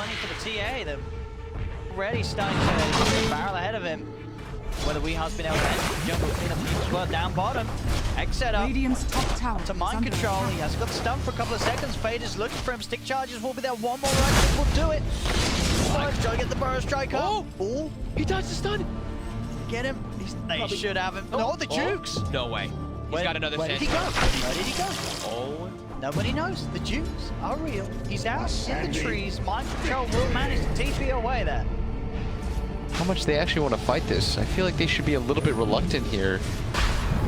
money for the TA. They're already starting to barrel ahead of him. Whether Weehar's been able to enter the jungle clean up team as well down bottom. Egg set up to mind control. He has got stunned for a couple of seconds. Fade is looking for him. Stick charges will be there. One more right click will do it. Trying to get the burrow strike up. Oh, he dodged the stun. Get him. They should have him. No, the Jukes. No way. He's got another chance. Where did he go? Oh. Nobody knows. The Jukes are real. He's out in the trees. Mind control will manage to TP away there. How much they actually want to fight this. I feel like they should be a little bit reluctant here.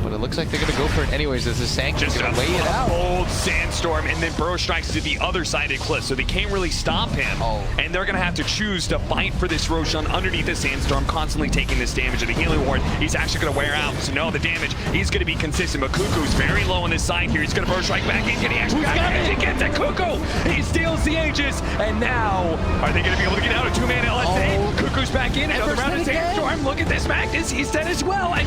But it looks like they're going to go for it anyways as the Sanction's going to lay it out. Bold Sandstorm, and then Burrow strikes to the other side of the cliff, so they can't really stop him. And they're going to have to choose to fight for this Roshan underneath the Sandstorm, constantly taking this damage of the healing ward. He's actually going to wear out, so no, the damage is going to be consistent. But Cuckoo's very low on this side here. He's going to Burrow strike back in, getting extra damage. He gets it, Cuckoo! He steals the Aegis, and now, are they going to be able to get out of two-man LSA? Cuckoo's back in, another round of Sandstorm. Look at this, Magnus, he's dead as well, and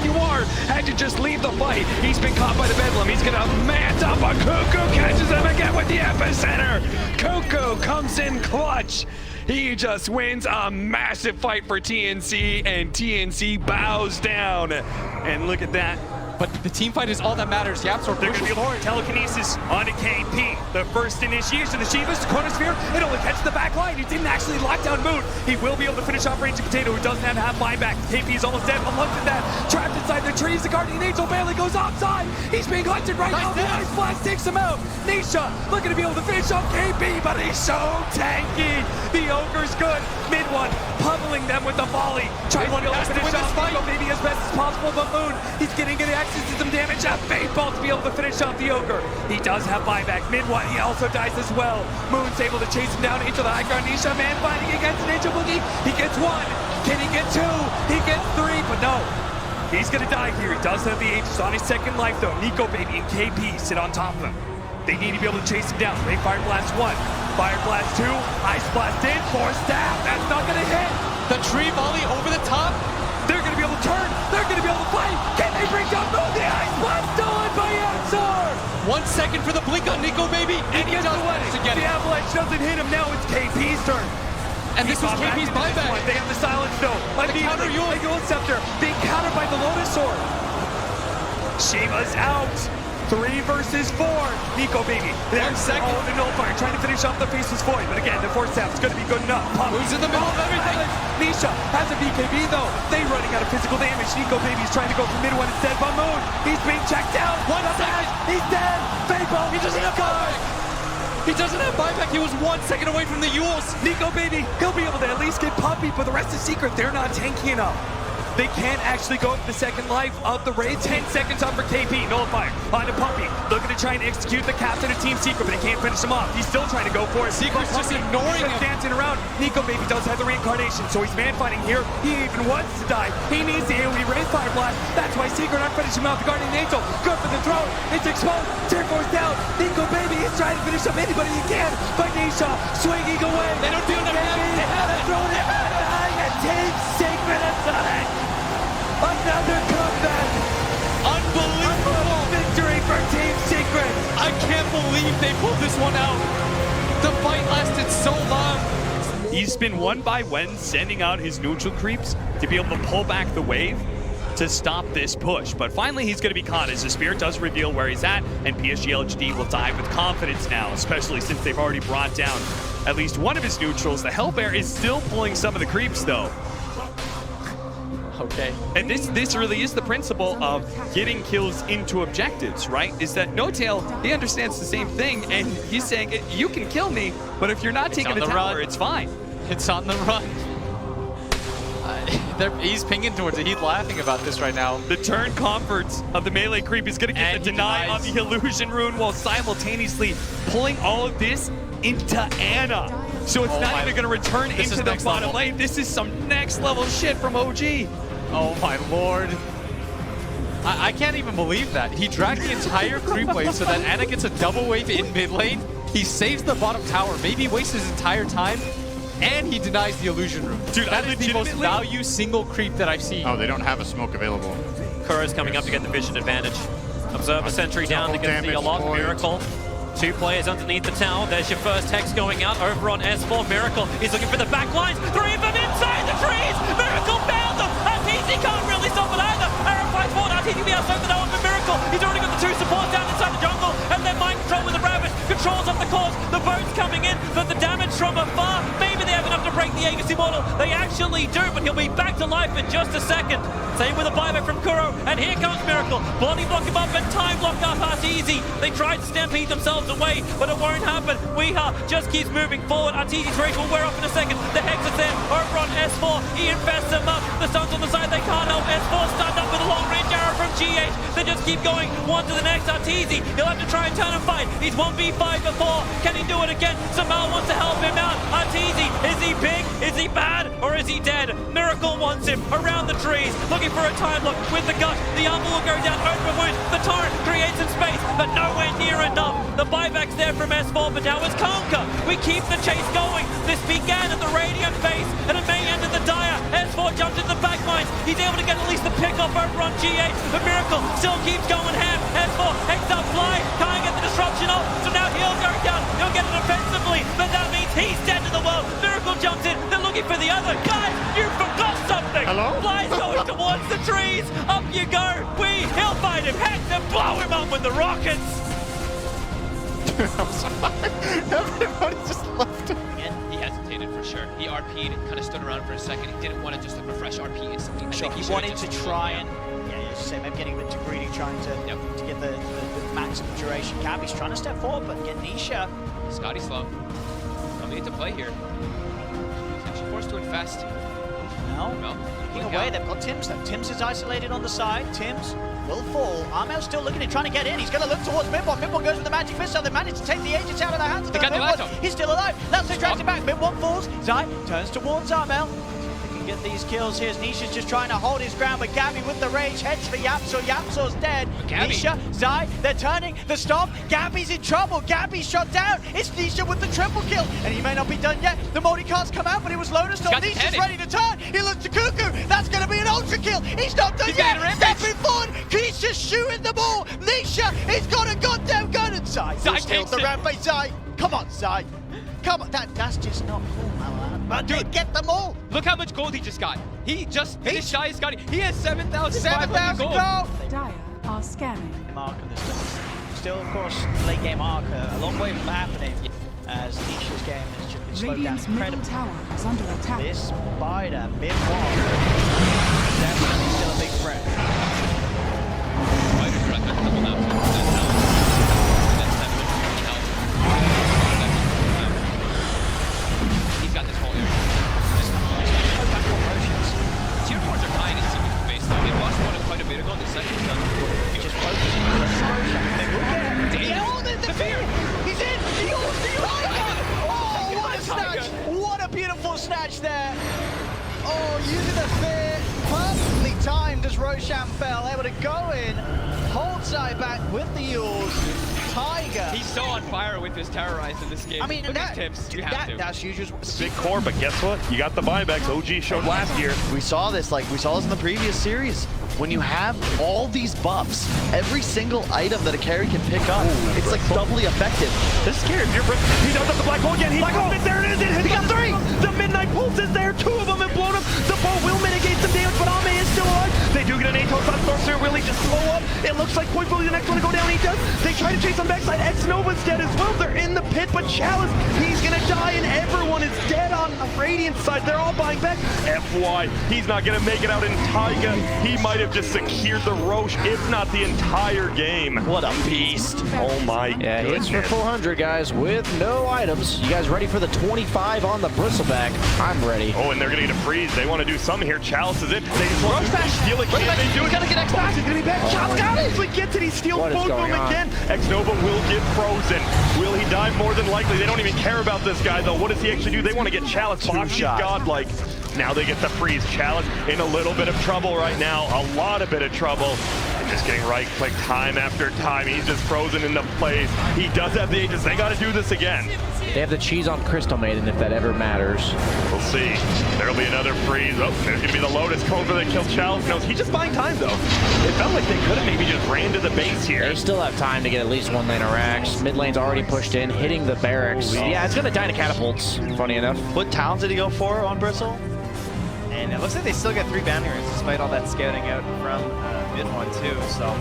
had to just leave the fight. He's been caught by the Bedlam. He's gonna mant up a Cuckoo, catches him again with the epicenter. Cuckoo comes in clutch. He just wins a massive fight for TNC, and TNC bows down. And look at that. But the team fight is all that matters. YapzOr pushes forward. Telekinesis onto KP. The first initiation of the Shivas, Corner Sphere. It only catches the back line. He didn't actually lock down Moon. He will be able to finish off Raging Potato, who doesn't have half buyback. KP is almost dead, but look at that. Trapped inside the trees. The Guardian Angel barely goes offside. He's being hunted right now. The Ice Blast takes him out. Nisha looking to be able to finish off KP, but he's so tanky. The Ogre's good. Mid one, pummeling them with the volley. Trying to finish off Nico Baby as best as possible, but Moon, he's getting good access to some damage. A Fade Ball to be able to finish off the Ogre. He does have buyback. Mid one, he also dies as well. Moon's able to chase him down into the high ground. Nisha, man fighting against an Angel Boogie. He gets one. Can he get two? He gets three, but no. He's gonna die here. He does have the Aegis on his second life though. Nico Baby and KP sit on top of him. They need to be able to chase him down. They Fire Blast 1, Fire Blast 2, Ice Blast in, Force Staff. That's not gonna hit. The tree volley over the top. They're gonna be able to turn. They're gonna be able to fight. Can they bring down Moon? The Ice Blast stolen by YapzOr. 1 second for the blink on Nico Baby. And he does manage to get it. The Avalanche doesn't hit him. Now it's KP's turn. And this was KP's buyback. They have the silence though. The counter Yule Scepter being countered by the Lotus Sword. Shiva's out. 3 versus 4. Nico Baby. There's 1 second. The Nullfire trying to finish off the Faceless Void. But again, the Force Staff is going to be good enough. Moves in the middle of everything. Nisha has a BKB though. They running out of physical damage. Nico Baby's trying to go for mid one instead. But Moon, he's being checked out. 1 second. He's dead. Fade Ball. He doesn't have buyback. He doesn't have buyback. He was 1 second away from the Yules. Nico Baby, he'll be able to at least get Puppy, but the rest is secret. They're not tanky enough. They can't actually go for the second life of the raid. 10 seconds up for KP. Nullifier onto Puppy. Looking to try and execute the captain of Team Secret, but they can't finish him off. He's still trying to go for it. Secret's just ignoring him. Dancing around. Nico Baby does have the reincarnation, so he's man fighting here. He even wants to die. He needs the AoE raid Fire Blast. That's why Secret aren't finishing him off. The Guardian Angel. Good for the throw. It's exposed. Tear Force down. Nico Baby is trying to finish up anybody he can. But Nisha swinging away. They don't do enough damage. They have it thrown it. And Team Secret has done it. Another comeback! Unbelievable! Victory for Team Secret! I can't believe they pulled this one out. The fight lasted so long. He's been won by Wen sending out his neutral creeps to be able to pull back the wave to stop this push. But finally he's going to be caught as the Spirit does reveal where he's at, and PSG LGD will dive with confidence now, especially since they've already brought down at least one of his neutrals. The Hellbear is still pulling some of the creeps though. Okay. And this really is the principle of getting kills into objectives, right? Is that No-Tail, he understands the same thing, and he's saying, you can kill me, but if you're not taking the tower, it's fine. It's on the run. He's pinging towards it. He's laughing about this right now. The turn comforts of the melee creep is going to get the deny on the illusion rune while simultaneously pulling all of this into Anna. So it's not even going to return into the bottom lane. This is some next level shit from OG. Oh my lord. I can't even believe that. He dragged the entire creep wave so that Anna gets a double wave in mid lane. He saves the bottom tower, maybe wastes his entire time, and he denies the illusion room. Dude, that is the most value single creep that I've seen. Oh, they don't have a smoke available. Kuro's coming up to get the vision advantage. Observer Sentry down to get the Alok Miracle. Two players underneath the tower. There's your first hex going out over on S4. Miracle is looking for the back lines. Three of them inside the trees. Miracle found them. Arteezy can't really stop it either. Aaron fights forward. Arteezy can be outside the element. Miracle. He's already got the two supports down inside the jungle. And then mind control with the Ravage. Controls up the course. The boat's coming in. But the damage from afar. Maybe they have enough to break the Aegis Immortal. They actually do, but he'll be back to life in just a second. Same with a buyback from Kuro. And here comes Miracle. Body block him up and time block up Arteezy. They tried to stampede themselves away, but it won't happen. Weeha just keeps moving forward. Arteezy's rage will wear off in a second. The Hex is there over on S4. He infests them up. The Suns on the side, they can't help. S4 stunned up with a long range arrow from GH. They just keep going one to the next. Arteezy, he'll have to try and turn and fight. He's 1v5 before. Can he do it again? Samal wants to help him out. Arteezy, is he big? Is he bad? Or is he dead? Miracle wants him around the trees, looking for a time lock with the gut. The armor will go down over wound. The torrent creates some space, but nowhere near enough. The buyback's there from S4, but now it's Conquer. We keep the chase going. This began at the Radiant base, and it may end at the Dire. S4 jumps into the back lines. He's able to get at least the pick off over on GH. The Miracle still keeps going ham. S4 heads up fly, can't get the disruption off, so now he'll go down. He'll get it offensively, but that means he's dead to the world. Miracle jumps in. They're looking for the other. Guys, you forgot something. Hello? Fly's going towards the trees. Up you go. He'll fight him. Hex and blow him up with the rockets. I'm sorry. Everybody just left him. He hesitated for sure. He RP'd, kind of stood around for a second. He didn't want to just like refresh RP instantly. I think he wanted to try and, say maybe getting a bit too greedy, trying to get the maximum duration. Gabby's trying to step forward, but get Nisha. Scotty slow. Coming into play here. Essentially forced to infest. No. Look Away, out. they've got Tims though. Tims is isolated on the side. Tims will fall. Armel's still looking at trying to get in. He's going to look towards Mid-1. Mid-1 goes with the magic missile. They managed to take the Aegis out of their hands. They got the laptop. He's still alive. Lasso drags him back. Mid-1 falls. Zai turns towards Armel. They can get these kills here. Nisha's just trying to hold his ground, but Gabby with the rage heads for Yapzor. Yapzor's dead. Gabby. Nisha, Zai, they're turning the stop. Gabby's in trouble. Gabby's shot down. It's Nisha with the triple kill, and he may not be done yet. The multi-cards come out, but it was Lotus. So Nisha's ready to turn. He looks to Cuckoo. That's going to be an ultra kill. He's not done yet. Stepping forward. He's just shooting the ball. Nisha, he's got a goddamn gun. And Zai killed the rampage. Zai, come on, Zai. Come on. That's just not cool, man. But dude, get them all. Look how much gold he just got. He just finished shy as Scotty. He has 7,500 gold. Dire are scanning. Mark of this. Still, of course, late game arc, a long way from happening as Nisha's game has just been slowed down Radiant's middle incredibly. tower is under attack. This spider, Mid-1, definitely still a big threat. Spider's right there, double now. He's got this whole area. Tier 4s are dying in CP base though. They lost one quite a bit ago. The second one. Just focusing on the Roshan. They will get it. Damn. The fear! He's in! He holds the Oh, what a snatch! What a beautiful snatch there! Oh, using the fear perfectly timed as Roshan fell, able to go in, hold side back with the Yules. Tiger. He's so on fire with his terrorize in this game. I mean, look at his tips. You have to. That's usual. Big core, but guess what? You got the buybacks. OG showed last year. We saw this in the previous series. When you have all these buffs, every single item that a carry can pick up, it's like doubly effective. This is scary. He does up the black hole again. He there it is. He got 3. The midnight pulse is there. 2 of them have blown up. The bow will mitigate some damage, but Ame is still alive. They do get an ATOS, but Stormster will he just slow up. It looks like Point Bully the next one to go down. He does. They try to chase on backside. X-Nova's dead as well. They're in the pit, but Chalice, he's gonna die, and everyone is dead on the Radiant side. They're all buying back. FY, he's not gonna make it out in Taiga. He might have just secured the Roche, if not the entire game. What a beast. Oh my goodness. Hits for 400, guys, with no items. You guys ready for the 25 on the Bristleback? I'm ready. Oh, and they're gonna get a freeze. They want to do something here. Chalice is in. They just want to steal it. Can they do it? He's gonna get X-Back. He's gonna be back. Chalice got it. He gets it. He steals What is both of them going on? again. X-Nova will get frozen. Will he die? More than likely. They don't even care about this guy, though. What does he actually do? They want to get Chalice. Boxy's godlike. Now they get the freeze. Chalice in a little bit of trouble right now. A lot of bit of trouble. Just getting right-click time after time. He's just frozen into place. He does have the Aegis. They got to do this again. They have the cheese on Crystal Maiden if that ever matters. We'll see. There'll be another freeze. Oh, there's going to be the Lotus Cone for the kill challenge. No, he's just buying time, though. It felt like they could have maybe just ran to the base here. They still have time to get at least one lane of racks. Mid lane's already pushed in, hitting the barracks. Yeah, it's going to die to catapults, funny enough. What towns did he go for on Bristle? And it looks like they still get 3 bounty runes despite all that scouting out from mid one too. So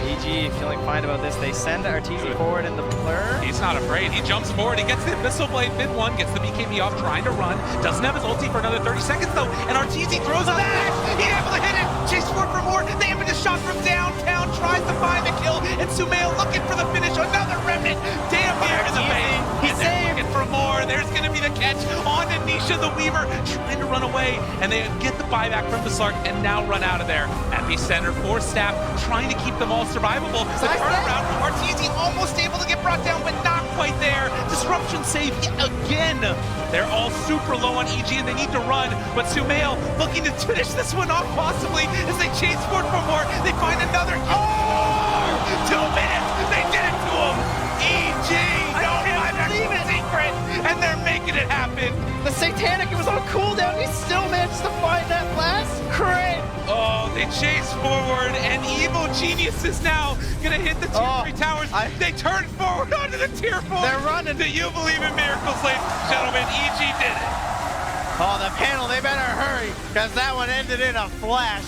EG feeling fine about this. They send Arteezy forward in the blur. He's not afraid. He jumps forward. He gets the Abyssal Blade mid one, gets the BKB off, trying to run. Doesn't have his ulti for another 30 seconds though. And Arteezy throws a dash. He's able to hit it. Chase forward for more. They have a shot from downtown. Tries to find the kill. And Sumail looking for the finish. Another remnant. Damn near in the base. He's looking for more. There's going to be the catch on Anisha the Weaver. Trying to run away. And they get the buyback from the Slark and now run out of there. Epicenter for Staff, trying to keep them all survivable. The turnaround, Arteezy almost able to get brought down, but not quite there. Disruption save yet again. They're all super low on EG and they need to run, but Sumail looking to finish this one off possibly as they chase forward for more. They find another. Oh! 2 minutes! They did it to him! EG! No buyback secret! And they're making it happen! The Satanic, it was on cooldown. He still managed to find that last crit. Oh, they chase forward, and Evil Genius is now gonna hit the tier 3 towers. They turn forward onto the tier 4. They're running. Do you believe in miracles, ladies and gentlemen? EG did it. Oh, the panel, they better hurry, because that one ended in a flash.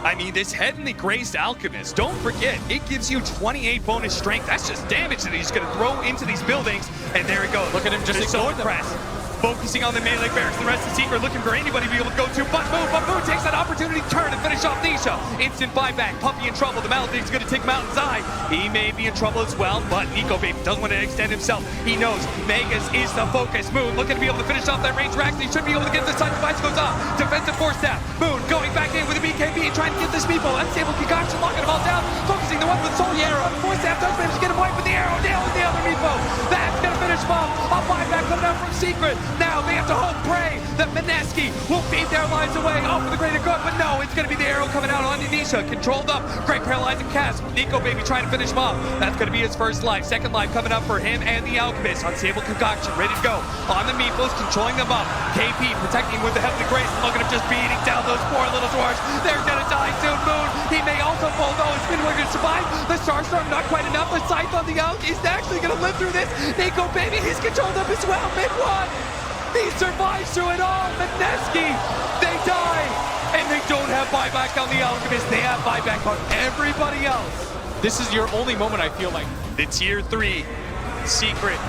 I mean, this Heavenly Grazed Alchemist, don't forget, it gives you 28 bonus strength. That's just damage that he's gonna throw into these buildings, and there it goes. Look at him just ignore them. Focusing on the melee barracks, the rest of Secret looking for anybody to be able to go to, but Boom takes that opportunity to turn and finish off Nisha. Instant buyback, Puppy in trouble, the Maledict's gonna take Mountain's Eye. He may be in trouble as well, but Nico Baby doesn't want to extend himself. He knows Megas is the focus. Moon looking to be able to finish off that range racks. He should be able to get the sacrifice goes off. Defensive force staff. Moon going back in with a BKB, trying to get this people. Unstable concoction, locking them all down. Focusing the one with Soul Arrow. Force staff does manage to get him wiped with the arrow. Nailing the other Meepo. That's gonna finish him off. A buyback coming out from Secret. Now they have to hope, pray that Mineski will beat their lives away. Oh, for the greater good, but no, it's going to be the arrow coming out on Anisha. Controlled up, great paralyzing cast. Nico Baby trying to finish him off. That's going to be his first life. Second life coming up for him and the Alchemist. Unstable concoction, ready to go. On the Meepos, controlling them up. KP protecting with the Heavenly Grace. Look at him just beating down those poor little dwarves. They're going to die soon. Moon, he may also fall though. It's been going to survive. The Starstorm, not quite enough. The Scythe on the Elk is actually going to live through this. Nico Baby, he's controlled up as well. Mid one. He survives through it all. Mineski, they die. And they don't have buyback on the Alchemist. They have buyback on everybody else. This is your only moment, I feel like. The tier 3, Secret.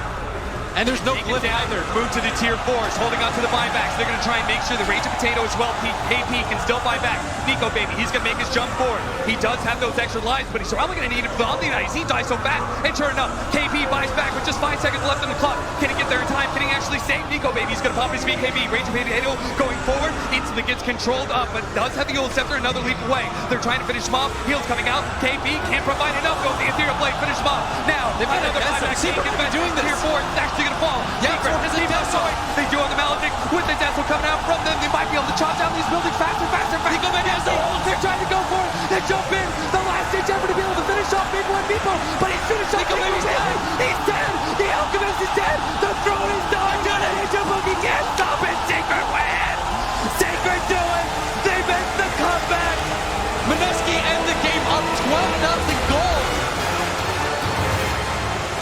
And there's no clip either. Move to the tier 4s, holding on to the buybacks. They're going to try and make sure the Rage of Potato as well. KP can still buy back. Nico Baby, he's going to make his jump forward. He does have those extra lives, but he's probably going to need it for the He dies so fast. And sure enough, KP buys back with just 5 seconds left in the clock. Can he get there in time? Can he actually save Nico Baby? He's going to pop his BKB. Rage of Potato going forward. Instantly gets controlled up, but does have the Ult Scepter another leap away. They're trying to finish him off. Heals coming out. KP can't provide enough. Goes the Ethereal Blade. Finish him off. Now, they've got another buyback. Secret doing this. Tier 4 is actually going to fall. Yeah. They do on the Maledict with the Dazzle coming out from them. They might be able to chop down these buildings faster. They're trying to go for it. They jump in. The last ditch effort to be able to finish off Big One Meepo, but he's finished off. He's dead. The Alchemist is dead. The throne is done. He can't stop it. Secret win. Secret do it. They make the comeback. Mineski end the game up 12-0 gold.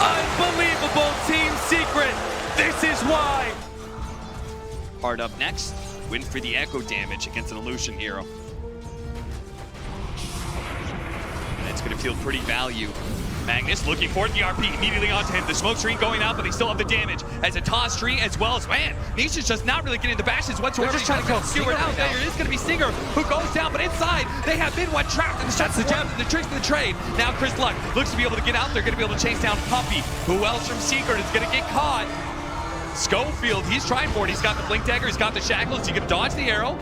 Unbelievable, Team Secret. This is why. Hard up next. Win for the echo damage against an Illusion hero. And it's going to feel pretty value. Magnus looking for the RP immediately onto him. The smoke screen going out, but they still have the damage. As a toss tree as well as, man, Nisha's just not really getting the bashes whatsoever. They're just trying to go Stinger out. There is going to be Stinger who goes down, but inside they have been one trapped in the shots, the jab, the tricks of the trade. Now Chris Luck looks to be able to get out. They're going to be able to chase down Puppy. Who else from Secret is going to get caught? Schofield, he's trying for it. He's got the Blink Dagger, he's got the Shackles. He can dodge the arrow,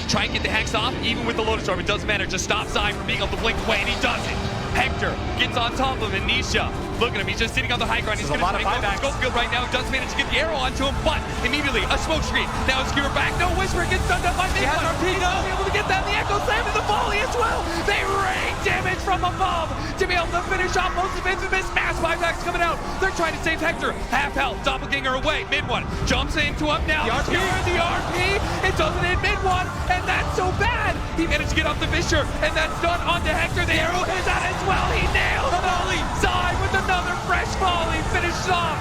try and get the Hex off. Even with the Lotus Orb, it doesn't matter. Just stop Zai from being able to blink away, and he does it. Hector gets on top of him, and Nisha, look at him, he's just sitting on the high ground. He's going to try and go for Schofield right now. Does manage to get the arrow onto him, but immediately a smoke screen. Now Skewer back. No, Whisper gets done up by Midnight. He's not able to get that. The Echo Slam and the volley as well. They rain damage from above to be able to finish off most of Infamous. Mass buybacks coming out. They're trying to save Hector. Half health. Doppelganger away. Mid one jumps into him now. The RP. It doesn't hit mid one, and that's so bad. He managed to get off the Fissure, and that's done onto Hector. The arrow is out as well. He nails the volley. Side with another fresh volley. Finished off.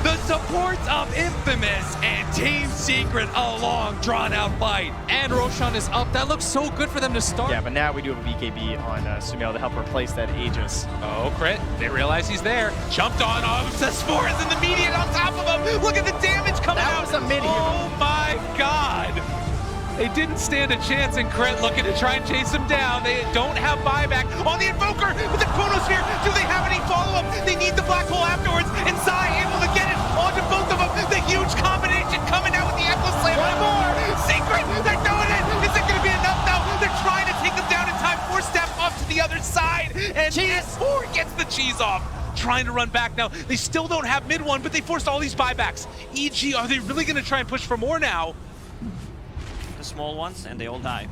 The support of Infamous and Team Secret, a long, drawn-out fight. And Roshan is up. That looks so good for them to start. Yeah, but now we do have a BKB on Sumail to help replace that Aegis. Oh, crit. They realize he's there. Jumped on him. Sesphora's in the median on top of him. Look at the damage coming out. That was a mid-hero. Oh, my God. They didn't stand a chance, and Crit looking to try and chase him down. They don't have buyback on the Invoker with the Chronosphere. Do they have any follow-up? They need the Black Hole afterwards, and Sai able to get it onto both of them. The huge combination coming out with the Echo Slam. One more. Secret, they're doing it. Is it going to be enough now? They're trying to take them down in time. 4-step off to the other side, and S4 gets the cheese off. Trying to run back now. They still don't have mid one, but they forced all these buybacks. EG, are they really going to try and push for more now? The small ones, and they all die.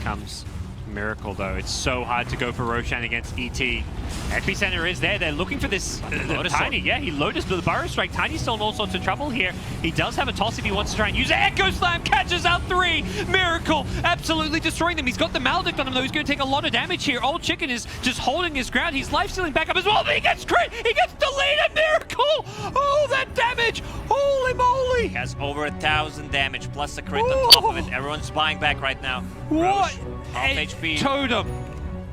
Comes Miracle, though. It's so hard to go for Roshan against ET. Epicenter is there. They're looking for this Tiny. Yeah, he loaded the Burrow Strike. Tiny's still in all sorts of trouble here. He does have a toss if he wants to try and use it. Echo Slam catches out 3. Miracle absolutely destroying them. He's got the Maledict on him, though. He's going to take a lot of damage here. Old Chicken is just holding his ground. He's life-stealing back up as well, but he gets crit. He gets deleted. Miracle. Oh, that damage. Holy moly. He has over 1,000 damage, plus the crit on top of it. Everyone's buying back right now. What? Half HP. Totem.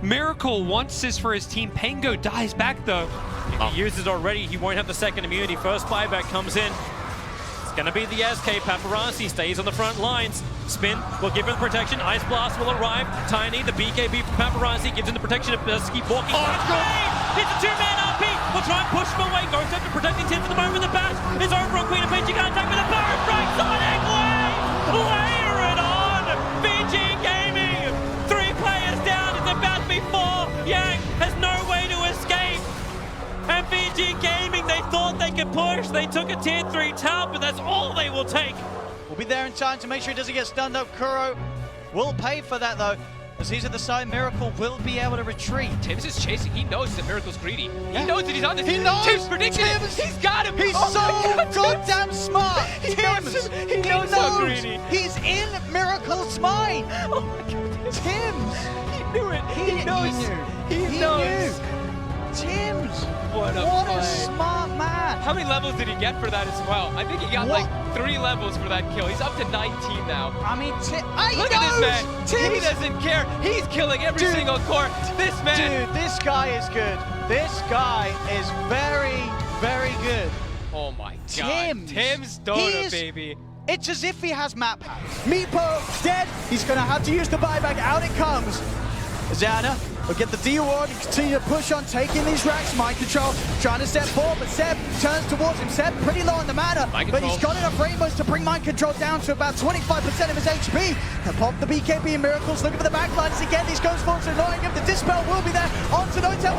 Miracle wants this for his team. Pango dies back, though. Oh. He used it already. He won't have the second immunity. First buyback comes in. It's going to be the SK. Paparazzi stays on the front lines. Spin will give him protection. Ice Blast will arrive. Tiny, the BKB from Paparazzi, gives him the protection. It does keep walking. It's a 2-man RP. We'll try and push him away. Ghost Scepter protecting Tim for the moment. The bash is over on Queen of Peach. You can't attack with a Burrow Strike. Sonic Wave! Layer it on! VG Gaming! 3 players down. It's about to be 4. Yang has no way to escape. And VG Gaming, they thought they could push. They took a tier 3 tower, but that's all they will take. We'll be there in time to make sure he doesn't get stunned up. Kuro will pay for that, though. As he's at the side, Miracle will be able to retreat. Tims is chasing. He knows that Miracle's greedy. He knows that he's on this. He knows. Tims predicted it. He's got him. He's so goddamn smart. He knows how greedy. He's in Miracle's mind. Oh my goodness. Tims. He knew it. He knows. He knows. Tims. What a smart man. How many levels did he get for that as well? I think he got like 3 levels for that kill. He's up to 19 now. I mean, look at this man. Tims. He doesn't care. He's killing every single core. This man. Dude, this guy is good. This guy is very, very good. Oh my God. Tim's Dota, baby. It's as if he has map hacks. Meepo dead. He's going to have to use the buyback. Out it comes. Zana will get the D-Ward and continue to push on, taking these racks. Mind Control trying to step forward, but Seb turns towards him. Seb pretty low on the mana, but he's got enough rainbows to bring Mind Control down to about 25% of his HP. And pop the BKB and Miracles looking for the backlines again. These Ghost Forms are annoying him. The Dispel will be there. On to Notel.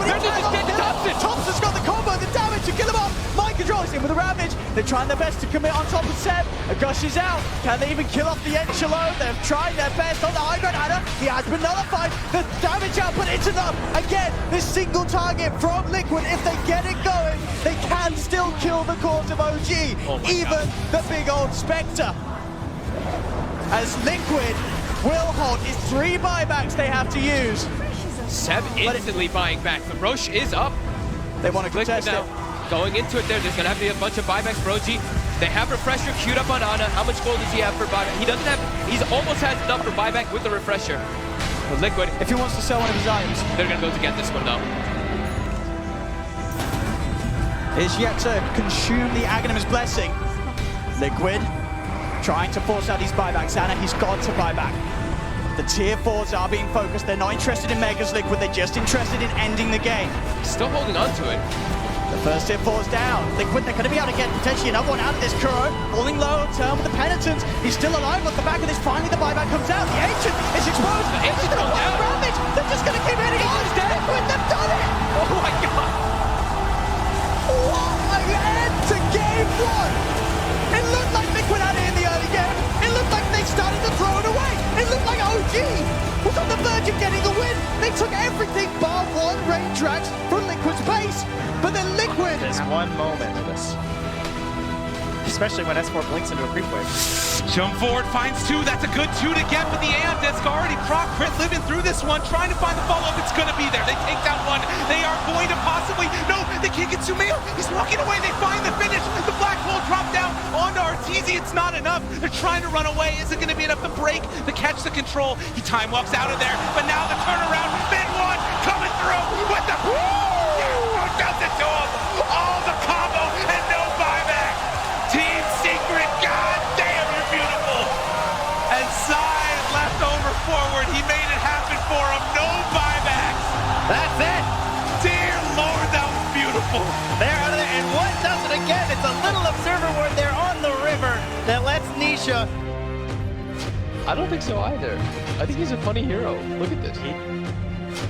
Thompson's got the combo, the damage to kill him off. Mind Control is in with the Ravage. They're trying their best to commit on top of Seb. Gush is out. Can they even kill off the Enchilo? They've tried their best on the high ground. He has been nullified. The damage output, it's enough. Again, this single target from Liquid, if they get it going, they can still kill the cores of OG, even the big old Spectre. As Liquid will hold, it's 3 buybacks they have to use. Seb instantly buying back. The Roche is up. They want to contest it. Going into it there's going to have to be a bunch of buybacks for OG. They have Refresher queued up on Ana. How much gold does he have for buyback? He doesn't have, he's almost has enough for buyback with the Refresher. But Liquid, if he wants to sell one of his items, they're going to go to get this one though. Is yet to consume the Aghanim's Blessing. Liquid trying to force out these buybacks. Ana, he's got to buy back. The tier 4s are being focused. They're not interested in Megas Liquid. They're just interested in ending the game. Still holding on to it. The first tier 4's down. Liquid, they're going to be able to get potentially another one out of this. Kuro falling low, turn with the Penitence. He's still alive off the back of this. Finally, the buyback comes out. The Ancient is exposed. The Ancient's going down. Ravage They're just going to keep hitting on. Liquid, they've done it. Oh my god. What an end to game one. It looked like Liquid had it in the early game. It looked like they started to throw it away. It looked like OG was on the verge of getting the win. They took everything bar one rain tracks from Liquid's base. But then Liquid... There's one moment, especially when S4 blinks into a creep wave. Jump forward, finds two. That's a good two to get, but the Aeon Disc already proc crit living through this one, trying to find the follow-up. It's going to be there. They take down one. They are going to possibly... No, they can't get Sumail. He's walking away. They find the finish. The black hole dropped down onto Arteezy. It's not enough. They're trying to run away. Is it going to be enough to break, to catch the control? He time walks out of there, but now the turnaround. Mid one coming through with the... Who does it to him? All the combo and no buyback. Team Secret, god damn, you're beautiful. And Sai left over forward. He made it happen for him. No buybacks. That's it. Dear Lord, that was beautiful. They're out of there, and what does it again? It's a little observer word there on the river that lets Nisha... I don't think so either. I think he's a funny hero. Look at this.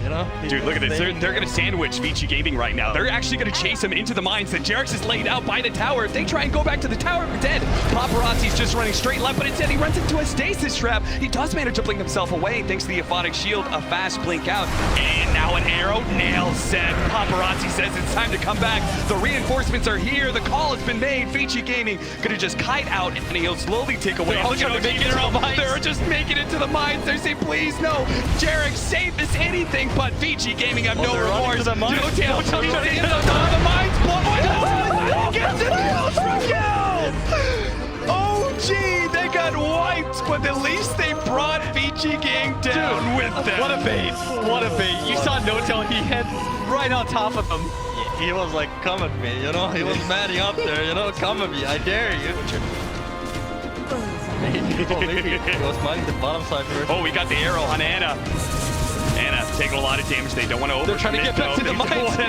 You know? Dude, look at this. They're going to sandwich Vici Gaming right now. They're actually going to chase him into the mines that Jerix is laid out by the tower. If they try and go back to the tower, we're dead. Paparazzi's just running straight left, but instead he runs into a stasis trap. He does manage to blink himself away thanks to the Aphotic Shield, a fast blink out. And now an arrow nails Seb. Paparazzi says it's time to come back. The reinforcements are here. The call has been made. Vici Gaming going to just kite out, and he'll slowly take away. Look at they're just making it to the mines. They're saying, please, no. Jerix, save as anything. But Vici Gaming have no remorse. No tail. The mines blow. Gets it. Ultra kill. OG, they got wiped, but at least they brought Vici Gang down with them. What a bait. What a bait. You saw No Tail, he hit right on top of him. He was like, come at me, you know? He was manning up there, you know? Come at me, I dare you. Maybe he was mining the bottom side first. Oh, we got the arrow on Anna. Anna taking a lot of damage. They don't want to overcommit. They're trying to get back to the mines.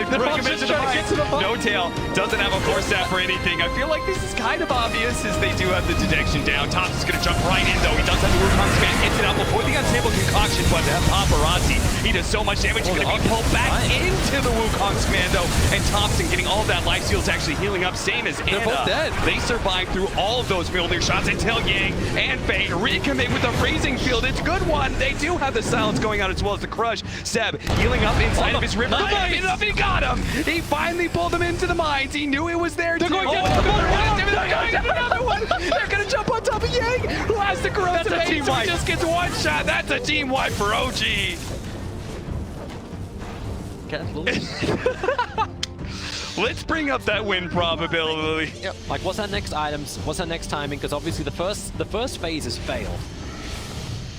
No Tail doesn't have a core stat for anything. I feel like this is kind of obvious as they do have the detection down. Tops is going to jump right in, though. He does have the Wukong span. Gets it out before the unstable concoction, but that Paparazzi, he does so much damage. He's going to be pulled back into the Wukong's commando. And Thompson getting all of that life steal is actually healing up, same as Anna. They're both dead. They survived through all of those Mjolnir shots until Yang and Fade recommit with a Raising Field. It's a good one. They do have the silence going out as well as the crush. Seb healing up inside of his river. Nice. He got him. He finally pulled him into the mines. He knew it was there. They're going to another one. They're going to jump on top of Yang, who has the corrosive haze, so he just gets one shot. That's a team wipe for OG. Let's bring up that win probability. Yep. Like, what's our next items? What's our next timing? Because obviously the first phase has failed.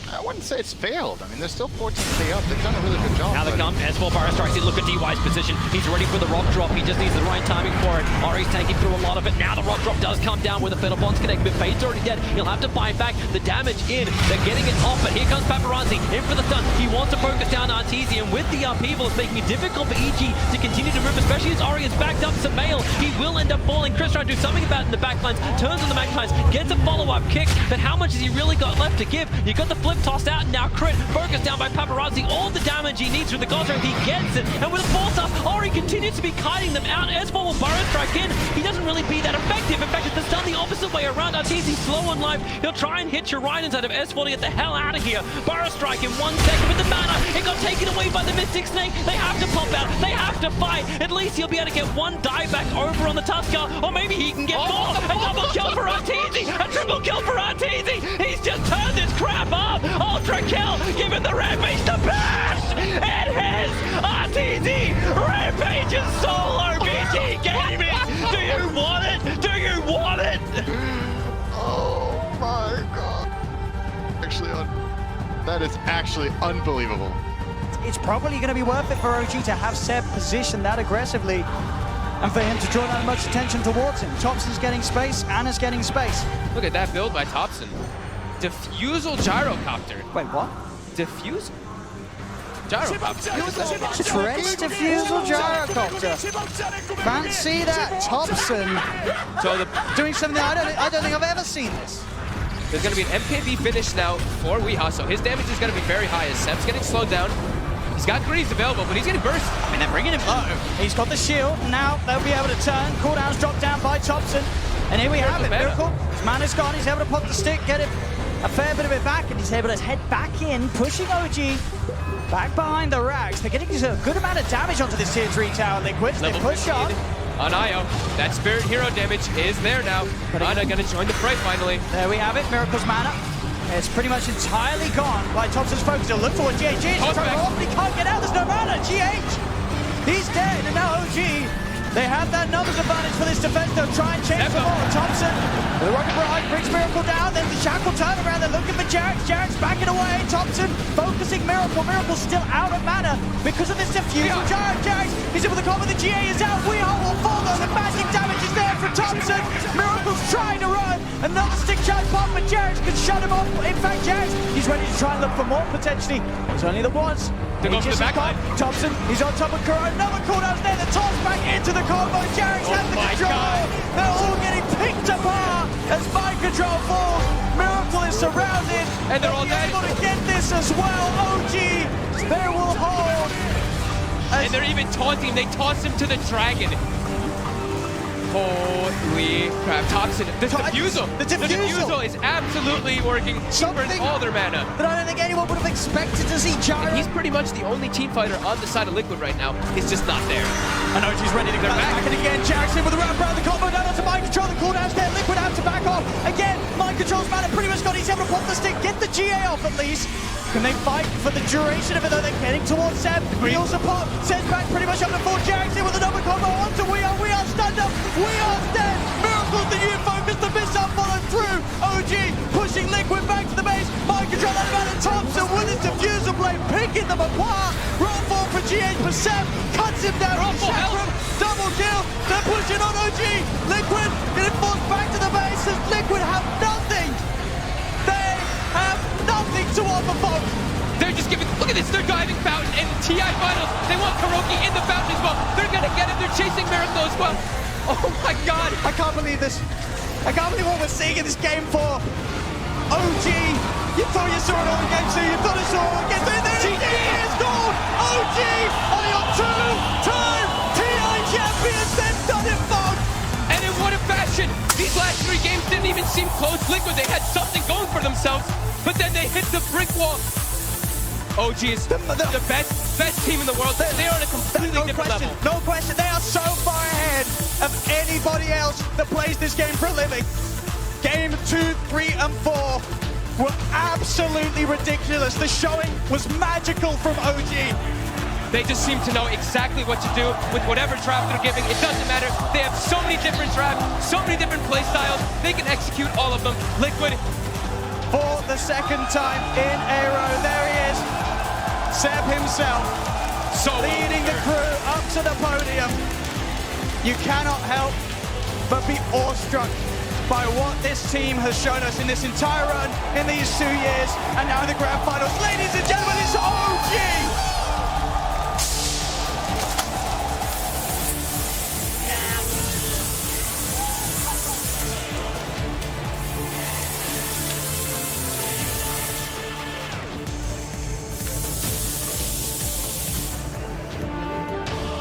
I wouldn't say it's failed. I mean, they're still 14k up. They've done a really good job. Now they come. S4 Fire Strikes in. Look at DY's position. He's ready for the rock drop. He just needs the right timing for it. Ori's taking through a lot of it. Now the rock drop does come down with a Fatal Bonds connect, but Fade's already dead. He'll have to fight back. The damage in. They're getting it off, but here comes Paparazzi in for the stun. He wants to focus down Arteezy, and with the upheaval, it's making it difficult for EG to continue to move, especially as Ori is backed up to Mail. He will end up falling. Chris trying to do something about it in the backlines. Turns on the backlines. Gets a follow-up kick, but how much has he really got left to give? You got the flip tossed out, and now crit, focused down by Paparazzi. All the damage he needs through the God's Ring, he gets it. And with a force up, Ori continues to be kiting them out. S4 will Burrow Strike in. He doesn't really be that effective. In fact, it's done the opposite way around. Arteezy's slow on life. He'll try and hit you right inside of S4 to get the hell out of here. Burrow Strike in 1 second with the mana. It got taken away by the Mystic Snake. They have to pop out. They have to fight. At least he'll be able to get one dive back over on the Tusker, or maybe he can get more. A double kill for Arteezy. A triple kill for Arteezy. He's just turned this crap up. Ultra kill. Give him the rampage to bash. It hits Arteezy. Rampage is solo. BG Gaming. Do you want it? Do you want it? Oh my god. That is actually unbelievable. It's probably going to be worth it for OG to have Seb positioned that aggressively and for him to draw that much attention towards him. Thompson's getting space, Anna's getting space. Look at that build by Thompson. Diffusal gyrocopter. Wait, what? Diffusal? Gyrocopter. Treads diffusal gyrocopter. Fancy that, Thompson. So doing something I don't think I've ever seen this. There's going to be an MKB finish now for Weehaw, so his damage is going to be very high as Seb's getting slowed down. He's got greaves available, but he's getting burst. I mean, they're bringing him low. He's got the shield. Now they'll be able to turn. Cooldown's dropped down by Thompson. And here we have it. Miracle. His mana's gone. He's able to pop the stick, get it a fair bit of it back, and he's able to head back in, pushing OG back behind the racks. They're getting a good amount of damage onto this tier 3 tower. Liquid, they push on. On Io, that Spirit Hero damage is there now. Ana gonna join the fray finally. There we have it, Miracle's mana. It's pretty much entirely gone by Thompson's focus. He'll look for what GH is. He's trying to off, but he can't get out. There's no mana. GH, he's dead. And now OG, they have that numbers advantage for this defense. They'll try and change the ball. Thompson, the rocket barrage brings Miracle down. Then the Shackle turn around. They're looking for Jarex. Jarex backing away. Thompson focusing Miracle. Miracle's still out of mana because of this diffusal. Jarex, he's in with the combo. The GA is out. We are will fall though. The massive damage is there for Thompson. Miracle's trying to run. Another stick charge pop, but Jarex can shut him off. In fact, Jarex, he's ready to try and look for more potentially. There's only the once. To go for the back line. Thompson, he's on top of Kuro. Another cooldown's there. The toss back into the combo. Jarex has the control. They're all getting picked apart as mind control falls. Miracle is surrounded. And they're all dead. Able to get this as well. OG, they will hold. And they're even taunting. They toss him to the dragon. Holy crap. Thompson, the diffusal is absolutely working. Burns all their mana. But I don't think anyone would have expected to see Gyro. He's pretty much the only team fighter on the side of Liquid right now. He's just not there. And OG's ready to go back. And again, Jackson with the round around the combo down onto mind control. The cooldown's there. Liquid have to back off. Again, mind control's mana pretty much got. He's able to pop the stick, get the GA off at least. Can they fight for the duration of it though? They're getting towards Seb. Heals a pop. Sends back pretty much up to 4. Jackson with another combo onto We are stunned up. We are dead. Miracle's the new focus. The missile followed through. OG pushing Liquid back to the base. Mind control out of mana. Thompson with his diffuser blade picking them apart. Roll fall for GH for Seb. Cuts him down. Double kill. They're pushing on OG. Liquid getting forced back to the base as Liquid have nothing. They have nothing to offer, folks. They're just giving, look at this, they're diving Fountain and TI Finals. They want Kuroki in the Fountain as well. They're gonna get it, they're chasing Miracle as well. Oh my God. I can't believe this. I can't believe what we're seeing in this game for OG. You thought you saw it all again, so you thought you saw it all again. There it is, gone. OG are your two-time TI champions. They've done it, folks. And in what a fashion. These last 3 games didn't even seem close. Liquid, they had something going for themselves, but then they hit the brick wall. OG is the best team in the world. They're on a completely different level. No question. They are so far ahead of anybody else that plays this game for a living. Game 2, 3, and 4 were absolutely ridiculous. The showing was magical from OG. They just seem to know exactly what to do with whatever draft they're giving. It doesn't matter. They have so many different drafts, so many different play styles. They can execute all of them. Liquid. For the second time in a row, there he is. Seb himself, leading the crew up to the podium. You cannot help but be awestruck by what this team has shown us in this entire run in these 2 years, and now in the grand finals. Ladies and gentlemen, it's OG!